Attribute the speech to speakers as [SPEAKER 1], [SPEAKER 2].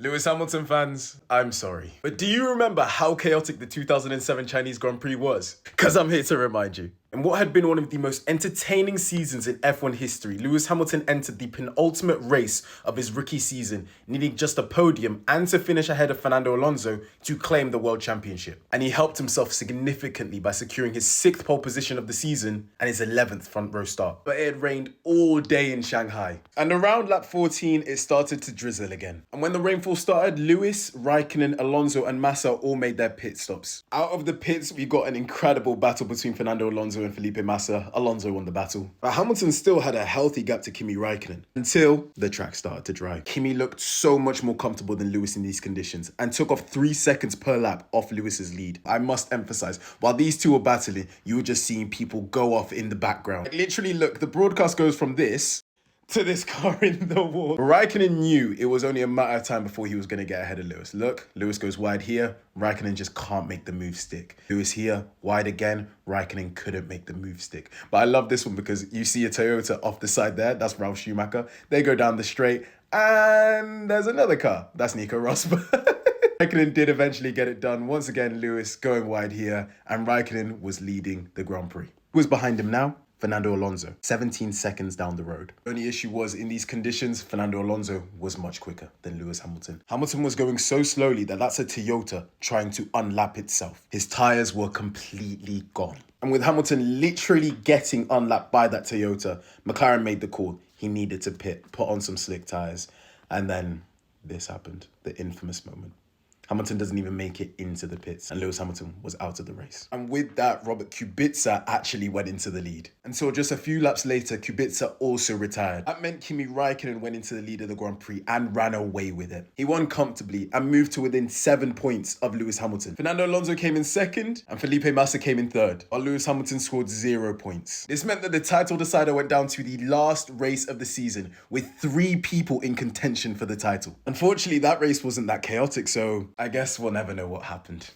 [SPEAKER 1] Lewis Hamilton fans, I'm sorry. But do you remember how chaotic the 2007 Chinese Grand Prix was? Because I'm here to remind you. In what had been one of the most entertaining seasons in F1 history, Lewis Hamilton entered the penultimate race of his rookie season, needing just a podium and to finish ahead of Fernando Alonso to claim the World Championship. And he helped himself significantly by securing his 6th pole position of the season and his 11th front row start. But it had rained all day in Shanghai. And around lap 14, it started to drizzle again. And when the rainfall started, Lewis, Raikkonen, Alonso and Massa all made their pit stops. Out of the pits, we got an incredible battle between Fernando Alonso and Felipe Massa. Alonso won the battle. But Hamilton still had a healthy gap to Kimi Raikkonen until the track started to dry. Kimi looked so much more comfortable than Lewis in these conditions and took off 3 seconds per lap off Lewis's lead. I must emphasize, while these two were battling, you were just seeing people go off in the background. Like, literally, look, the broadcast goes from this to this car in the wall. Raikkonen knew it was only a matter of time before he was going to get ahead of Lewis. Look, Lewis goes wide here. Raikkonen just can't make the move stick. Lewis here, wide again. Raikkonen couldn't make the move stick. But I love this one because you see a Toyota off the side there. That's Ralf Schumacher. They go down the straight and there's another car. That's Nico Rosberg. Raikkonen did eventually get it done. Once again, Lewis going wide here and Raikkonen was leading the Grand Prix. Who was behind him now? Fernando Alonso, 17 seconds down the road. The only issue was, in these conditions, Fernando Alonso was much quicker than Lewis Hamilton. Hamilton was going so slowly that that's a Toyota trying to unlap itself. His tyres were completely gone. And with Hamilton literally getting unlapped by that Toyota, McLaren made the call. He needed to put on some slick tyres. And then this happened, the infamous moment. Hamilton doesn't even make it into the pits and Lewis Hamilton was out of the race. And with that, Robert Kubica actually went into the lead. Until just a few laps later, Kubica also retired. That meant Kimi Raikkonen went into the lead of the Grand Prix and ran away with it. He won comfortably and moved to within 7 points of Lewis Hamilton. Fernando Alonso came in second and Felipe Massa came in third, while Lewis Hamilton scored 0 points. This meant that the title decider went down to the last race of the season with 3 people in contention for the title. Unfortunately, that race wasn't that chaotic, so I guess we'll never know what happened.